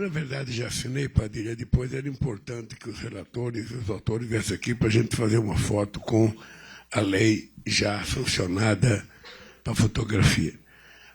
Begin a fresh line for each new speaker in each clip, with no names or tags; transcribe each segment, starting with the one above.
na verdade, já assinei, Padilha. Depois era importante que os relatores e os autores viessem aqui para a gente fazer uma foto com a lei já sancionada para fotografia.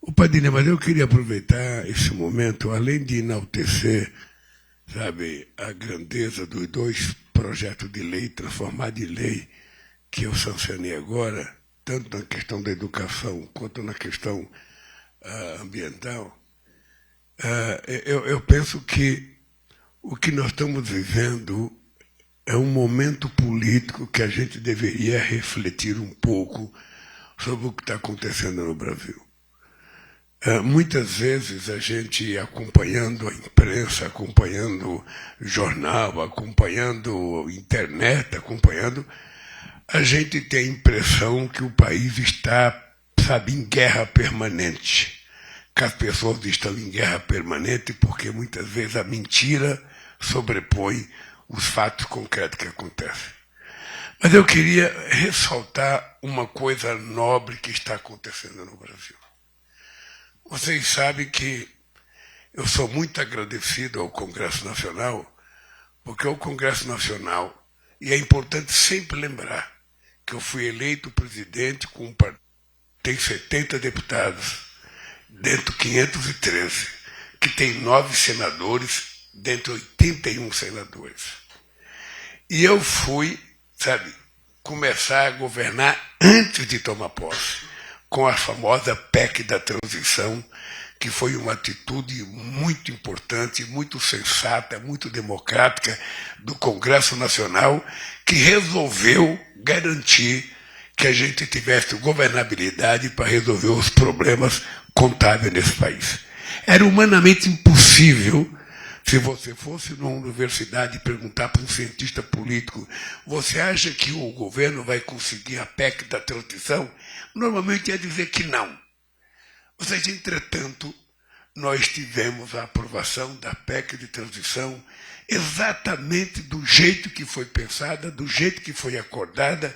Ô, Padilha, mas eu queria aproveitar esse momento, além de enaltecer, sabe, a grandeza dos dois projetos de lei, transformar de lei, que eu sancionei agora, tanto na questão da educação quanto na questão ambiental. Eu penso que o que nós estamos vivendo é um momento político que a gente deveria refletir um pouco sobre o que está acontecendo no Brasil. Muitas vezes a gente, acompanhando a imprensa, acompanhando jornal, acompanhando internet, a gente tem a impressão que o país está, sabe, em guerra permanente. Que as pessoas estão em guerra permanente porque muitas vezes a mentira sobrepõe os fatos concretos que acontecem. Mas eu queria ressaltar uma coisa nobre que está acontecendo no Brasil. Vocês sabem que eu sou muito agradecido ao Congresso Nacional, porque o Congresso Nacional, e é importante sempre lembrar que eu fui eleito presidente com um partido que tem 70 deputados, dentro de 513, que tem 9 senadores, dentro de 81 senadores. E eu fui, sabe, começar a governar antes de tomar posse, com a famosa PEC da transição, que foi uma atitude muito importante, muito sensata, muito democrática do Congresso Nacional, que resolveu garantir que a gente tivesse governabilidade para resolver os problemas contábeis nesse país. Era humanamente impossível, se você fosse numa universidade e perguntar para um cientista político, você acha que o governo vai conseguir a PEC da transição? Normalmente ia dizer que não. Ou seja, entretanto, nós tivemos a aprovação da PEC de transição exatamente do jeito que foi pensada, do jeito que foi acordada,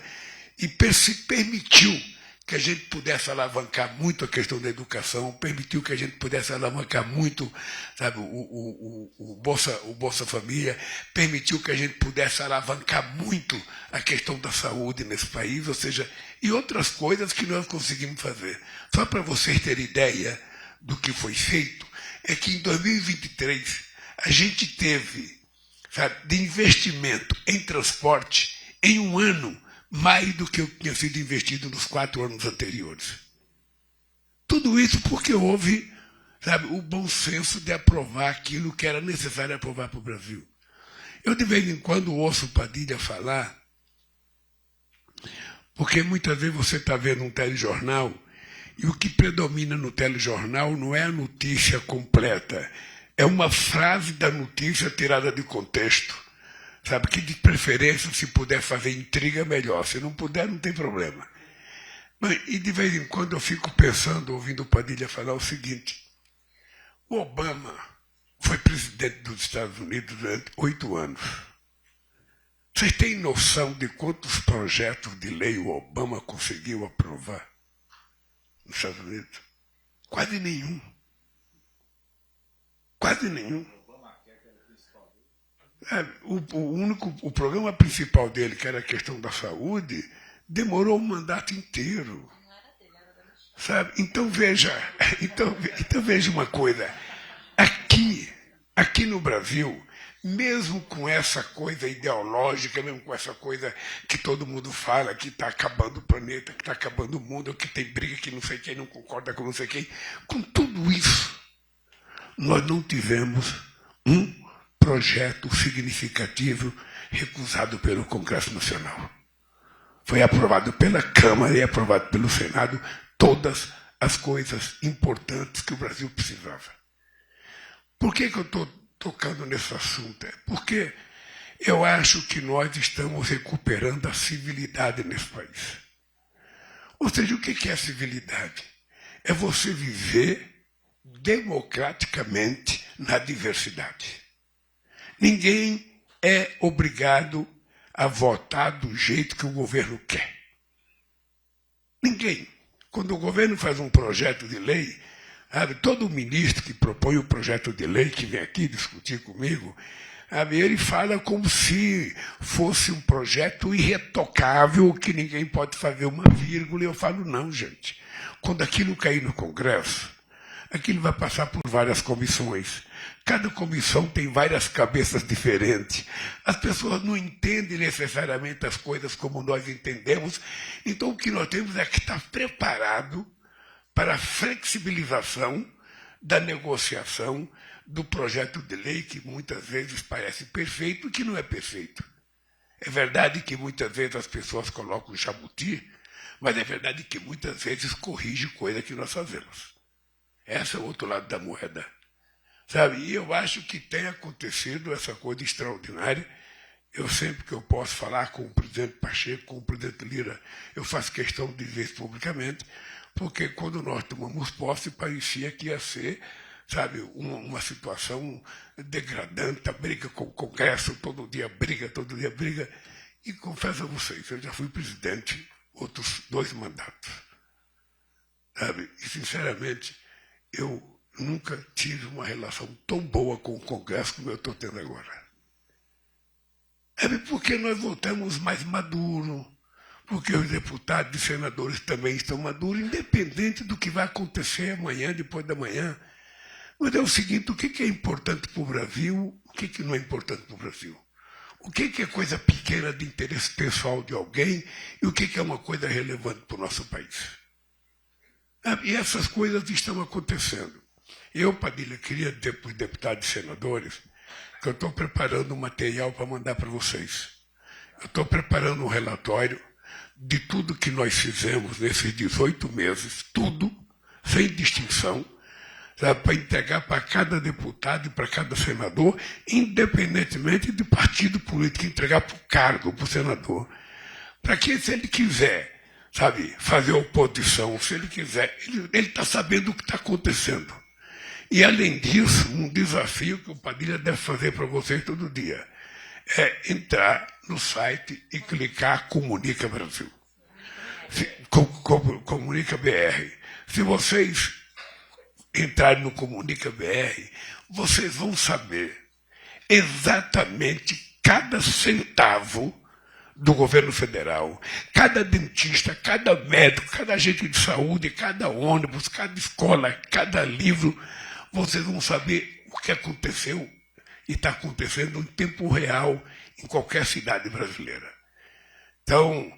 e permitiu que a gente pudesse alavancar muito a questão da educação, permitiu que a gente pudesse alavancar muito, sabe, o Bolsa Família, permitiu que a gente pudesse alavancar muito a questão da saúde nesse país, ou seja, e outras coisas que nós conseguimos fazer. Só para vocês terem ideia do que foi feito, é que em 2023 a gente teve, sabe, de investimento em transporte em um ano mais do que o que tinha sido investido nos 4 anos anteriores. Tudo isso porque houve, sabe, o bom senso de aprovar aquilo que era necessário aprovar para o Brasil. Eu, de vez em quando, ouço Padilha falar, porque muitas vezes você está vendo um telejornal e o que predomina no telejornal não é a notícia completa, é uma frase da notícia tirada de contexto. Sabe, que de preferência, se puder fazer intriga, melhor. Se não puder, não tem problema. E de vez em quando eu fico pensando, ouvindo o Padilha falar o seguinte: o Obama foi presidente dos Estados Unidos durante 8 anos. Vocês têm noção de quantos projetos de lei o Obama conseguiu aprovar nos Estados Unidos? Quase nenhum. Quase nenhum. O programa principal dele, que era a questão da saúde, demorou um mandato inteiro. Sabe? Então veja uma coisa. Aqui no Brasil, mesmo com essa coisa ideológica, mesmo com essa coisa que todo mundo fala, que está acabando o planeta, que está acabando o mundo, que tem briga, que não sei quem não concorda com não sei quem, com tudo isso, nós não tivemos um projeto significativo recusado pelo Congresso Nacional. Foi aprovado pela Câmara e aprovado pelo Senado todas as coisas importantes que o Brasil precisava. Por que eu estou tocando nesse assunto? É porque eu acho que nós estamos recuperando a civilidade nesse país. Ou seja, o que é civilidade? É você viver democraticamente na diversidade. Ninguém é obrigado a votar do jeito que o governo quer. Ninguém. Quando o governo faz um projeto de lei, Sabe? Todo ministro que propõe um projeto de lei, que vem aqui discutir comigo, sabe? Ele fala como se fosse um projeto irretocável, que ninguém pode fazer uma vírgula, e eu falo, não, gente. Quando aquilo cair no Congresso, aquilo vai passar por várias comissões. Cada comissão tem várias cabeças diferentes. As pessoas não entendem necessariamente as coisas como nós entendemos. Então, o que nós temos é que estar preparado para a flexibilização da negociação do projeto de lei, que muitas vezes parece perfeito e que não é perfeito. É verdade que muitas vezes as pessoas colocam jabuti, mas é verdade que muitas vezes corrige coisa que nós fazemos. Esse é o outro lado da moeda. Sabe? E eu acho que tem acontecido essa coisa extraordinária. Eu sempre que eu posso falar com o presidente Pacheco, com o presidente Lira, eu faço questão de dizer isso publicamente, porque quando nós tomamos posse, parecia que ia ser, sabe, uma situação degradante, a briga com o Congresso, todo dia briga. E confesso a vocês, eu já fui presidente outros 2 mandatos. Sabe? E, sinceramente, eu nunca tive uma relação tão boa com o Congresso como eu estou tendo agora. Sabe? Porque nós voltamos mais maduros, porque os deputados e senadores também estão maduros, independente do que vai acontecer amanhã, depois da manhã. Mas é o seguinte, o que é importante para o Brasil, o que não é importante para o Brasil? O que é coisa pequena de interesse pessoal de alguém e o que é uma coisa relevante para o nosso país? E essas coisas estão acontecendo. Eu, Padilha, queria dizer para os deputados e senadores que eu estou preparando um material para mandar para vocês. Eu estou preparando um relatório de tudo que nós fizemos nesses 18 meses, tudo, sem distinção, para entregar para cada deputado e para cada senador, independentemente de partido político, entregar para o cargo, para o senador. Para que, se ele quiser, sabe, fazer oposição, se ele quiser, ele está sabendo o que está acontecendo. E, além disso, um desafio que o Padilha deve fazer para vocês todo dia é entrar no site e clicar Comunica Brasil. Comunica BR. Se vocês entrarem no Comunica BR, vocês vão saber exatamente cada centavo do governo federal, cada dentista, cada médico, cada agente de saúde, cada ônibus, cada escola, cada livro, vocês vão saber o que aconteceu e está acontecendo em tempo real em qualquer cidade brasileira. Então,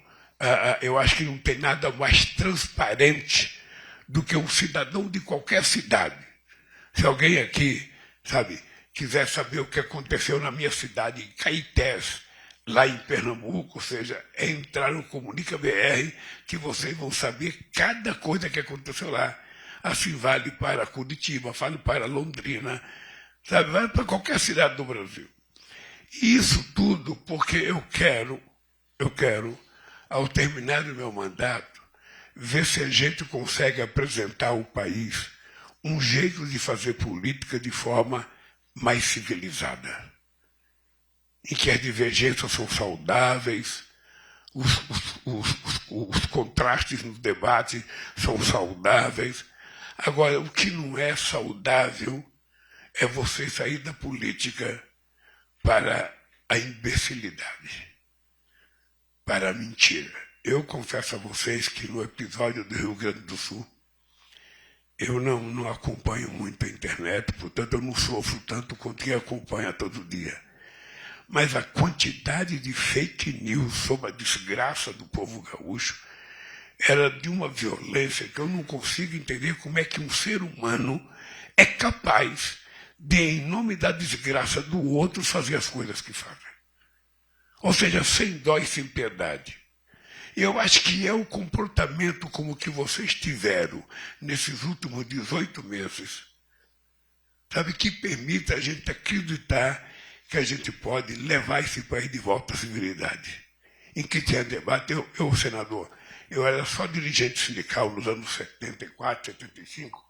eu acho que não tem nada mais transparente do que um cidadão de qualquer cidade. Se alguém aqui, sabe, quiser saber o que aconteceu na minha cidade, em Caetés, lá em Pernambuco, ou seja, é entrar no Comunica BR que vocês vão saber cada coisa que aconteceu lá. Assim vale para Curitiba, vale para Londrina, sabe, vale para qualquer cidade do Brasil. E isso tudo porque eu quero, ao terminar o meu mandato, ver se a gente consegue apresentar ao país um jeito de fazer política de forma mais civilizada, em que as divergências são saudáveis, os contrastes no debate são saudáveis. Agora, o que não é saudável é você sair da política para a imbecilidade, para a mentira. Eu confesso a vocês que no episódio do Rio Grande do Sul, eu não acompanho muito a internet, portanto eu não sofro tanto quanto quem acompanha todo dia. Mas a quantidade de fake news sobre a desgraça do povo gaúcho era de uma violência que eu não consigo entender como é que um ser humano é capaz de, em nome da desgraça do outro, fazer as coisas que fazem. Ou seja, sem dó e sem piedade. Eu acho que é o comportamento como que vocês tiveram nesses últimos 18 meses, sabe, que permite a gente acreditar que a gente pode levar esse país de volta à civilidade. Em que tinha debate, eu, senador, eu era só dirigente sindical nos anos 74, 75.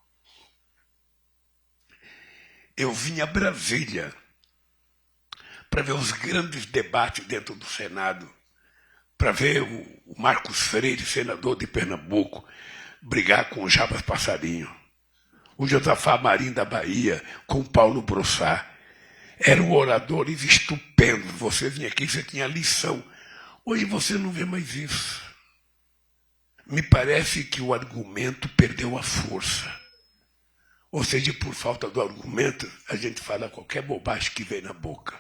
Eu vinha a Brasília para ver os grandes debates dentro do Senado, para ver o Marcos Freire, senador de Pernambuco, brigar com o Jabas Passarinho. o Josafá Marim da Bahia, com o Paulo Brossard. Eram oradores estupendos. Você vinha aqui, você tinha lição. Hoje você não vê mais isso. Me parece que o argumento perdeu a força. Ou seja, por falta do argumento, a gente fala qualquer bobagem que vem na boca.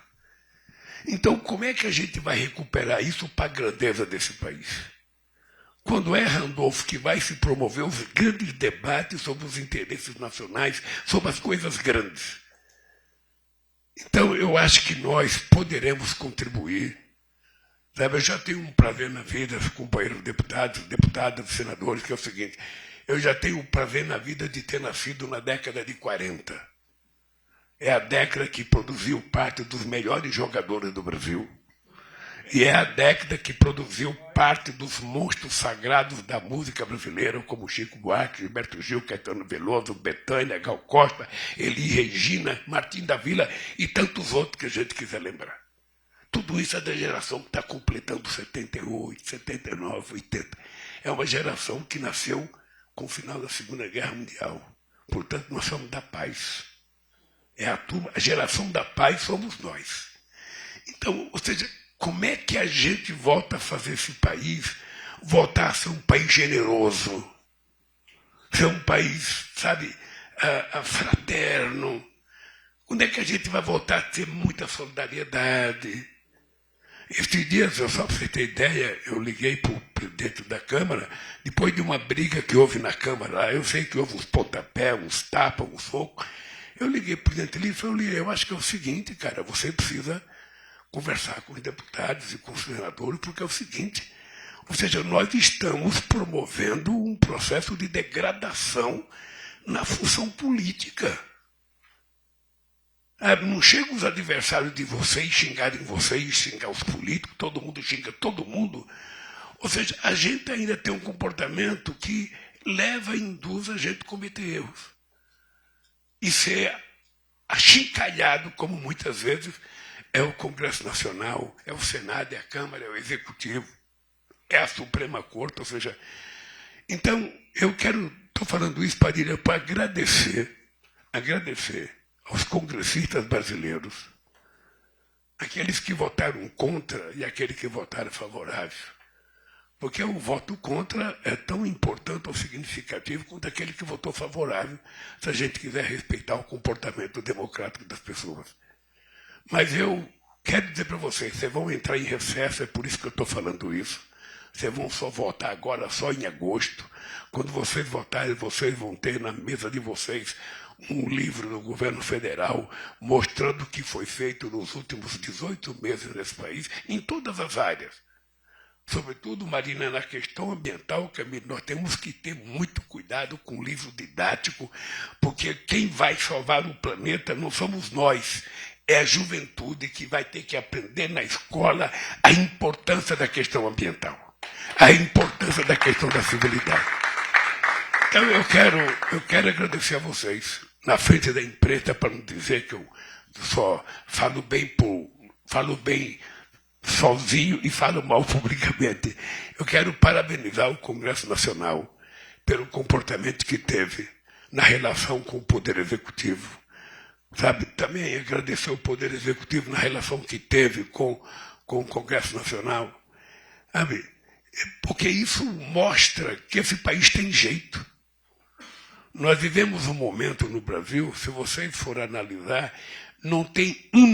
Então, como é que a gente vai recuperar isso para a grandeza desse país? Quando é Randolph que vai se promover os grandes debates sobre os interesses nacionais, sobre as coisas grandes. Então, eu acho que nós poderemos contribuir. Sabe, eu já tenho um prazer na vida, companheiros deputados, senadores, que é o seguinte: eu já tenho um prazer na vida de ter nascido na década de 40. É a década que produziu parte dos melhores jogadores do Brasil. E é a década que produziu parte dos monstros sagrados da música brasileira, como Chico Buarque, Gilberto Gil, Caetano Veloso, Bethânia, Gal Costa, Elis Regina, Martim da Vila e tantos outros que a gente quiser lembrar. Tudo isso é da geração que está completando 78, 79, 80. É uma geração que nasceu com o final da Segunda Guerra Mundial. Portanto, nós somos da paz. É a geração da paz somos nós. Então, ou seja, como é que a gente volta a fazer esse país, voltar a ser um país generoso, ser um país, sabe, fraterno? Quando é que a gente vai voltar a ter muita solidariedade? Esses dias, só para você ter ideia, eu liguei para o presidente da Câmara, depois de uma briga que houve na Câmara, eu sei que houve uns pontapés, uns tapas, uns socos. Eu liguei para o presidente e falei: eu acho que é o seguinte, cara, você precisa conversar com os deputados e com os senadores, porque é o seguinte, ou seja, nós estamos promovendo um processo de degradação na função política. Não chegam os adversários de vocês xingarem vocês, xingar os políticos, todo mundo xinga todo mundo. Ou seja, a gente ainda tem um comportamento que induz a gente a cometer erros. E ser achincalhado, como muitas vezes é o Congresso Nacional, é o Senado, é a Câmara, é o Executivo, é a Suprema Corte, ou seja... Então, estou falando isso para agradecer aos congressistas brasileiros, aqueles que votaram contra e aqueles que votaram favorável. Porque o voto contra é tão importante ou significativo quanto aquele que votou favorável, se a gente quiser respeitar o comportamento democrático das pessoas. Mas eu quero dizer para vocês vão entrar em recesso, é por isso que eu estou falando isso. Vocês vão só votar agora, só em agosto. Quando vocês votarem, vocês vão ter na mesa de vocês um livro do governo federal mostrando o que foi feito nos últimos 18 meses nesse país, em todas as áreas. Sobretudo, Marina, na questão ambiental, que nós temos que ter muito cuidado com o livro didático, porque quem vai salvar o planeta não somos nós, é a juventude que vai ter que aprender na escola a importância da questão ambiental, a importância da questão da civilidade. Então eu quero agradecer a vocês, na frente da imprensa, para não dizer que eu só falo bem sozinho e falo mal publicamente. Eu quero parabenizar o Congresso Nacional pelo comportamento que teve na relação com o Poder Executivo. Sabe, também agradecer ao Poder Executivo na relação que teve com o Congresso Nacional. Sabe, porque isso mostra que esse país tem jeito. Nós vivemos um momento no Brasil, se vocês forem analisar, não tem um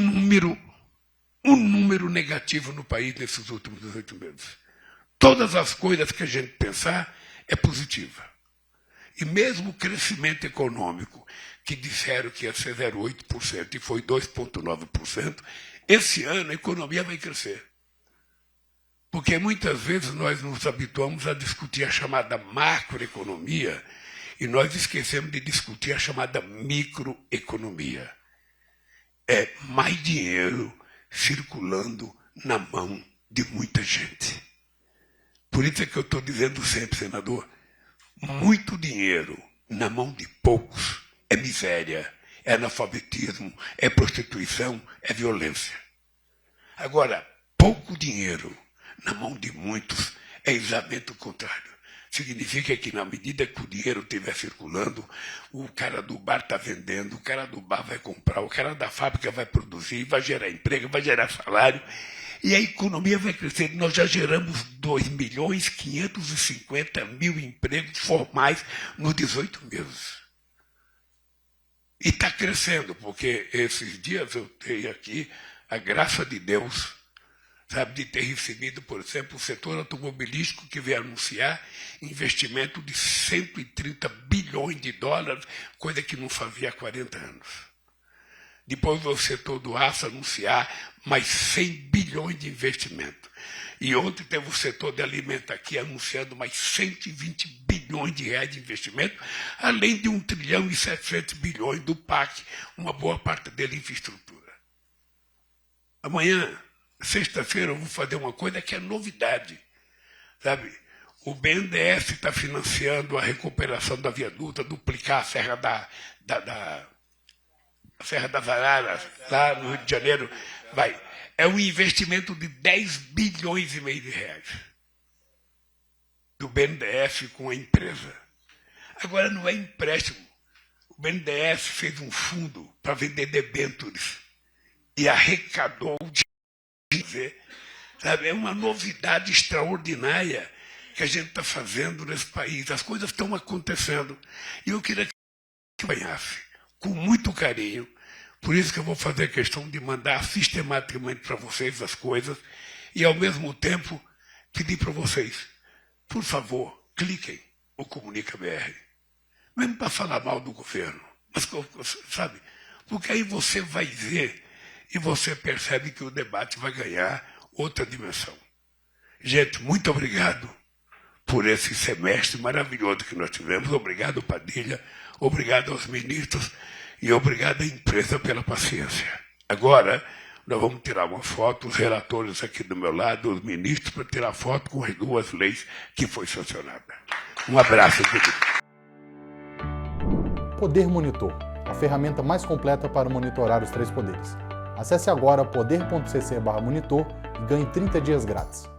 número negativo no país nesses últimos 18 meses. Todas as coisas que a gente pensar é positiva. E mesmo o crescimento econômico, que disseram que ia ser 0,8% e foi 2,9%, esse ano a economia vai crescer. Porque muitas vezes nós nos habituamos a discutir a chamada macroeconomia e nós esquecemos de discutir a chamada microeconomia. É mais dinheiro circulando na mão de muita gente. Por isso é que eu estou dizendo sempre, senador, muito dinheiro na mão de poucos é miséria, é analfabetismo, é prostituição, é violência. Agora, pouco dinheiro na mão de muitos é exatamente o contrário. Significa que na medida que o dinheiro estiver circulando, o cara do bar está vendendo, o cara do bar vai comprar, o cara da fábrica vai produzir, vai gerar emprego, vai gerar salário, e a economia vai crescer. Nós já geramos 2.550.000 empregos formais nos 18 meses. E está crescendo, porque esses dias eu tenho aqui a graça de Deus, sabe, de ter recebido, por exemplo, o setor automobilístico que veio anunciar investimento de 130 bilhões de dólares, coisa que não fazia há 40 anos. Depois o setor do aço anunciar mais 100 bilhões de investimento. E ontem teve o setor de alimentos aqui anunciando mais 120 bilhões de reais de investimento, além de 1.700 bilhões do PAC, uma boa parte dele em infraestrutura. Amanhã, sexta-feira, eu vou fazer uma coisa que é novidade, sabe? O BNDES está financiando a recuperação da viaduta, duplicar a Serra Serra das Araras, lá no Rio de Janeiro. É um investimento de 10 bilhões e meio de reais do BNDES com a empresa. Agora não é empréstimo. O BNDES fez um fundo para vender debêntures e arrecadou dinheiro. Sabe? É uma novidade extraordinária que a gente está fazendo nesse país. As coisas estão acontecendo. E eu queria que você acompanhasse com muito carinho. Por isso que eu vou fazer questão de mandar sistematicamente para vocês as coisas e, ao mesmo tempo, pedir para vocês, por favor, cliquem o Comunica BR. Mesmo para falar mal do governo. Mas, sabe, porque aí você vai ver e você percebe que o debate vai ganhar outra dimensão. Gente, muito obrigado por esse semestre maravilhoso que nós tivemos. Obrigado, Padilha. Obrigado aos ministros. E obrigado à empresa pela paciência. Agora, nós vamos tirar uma foto, os relatores aqui do meu lado, os ministros, para tirar foto com as duas leis que foi sancionada. Um abraço, querido.
Poder Monitor, a ferramenta mais completa para monitorar os 3 poderes. Acesse agora poder.cc/monitor e ganhe 30 dias grátis.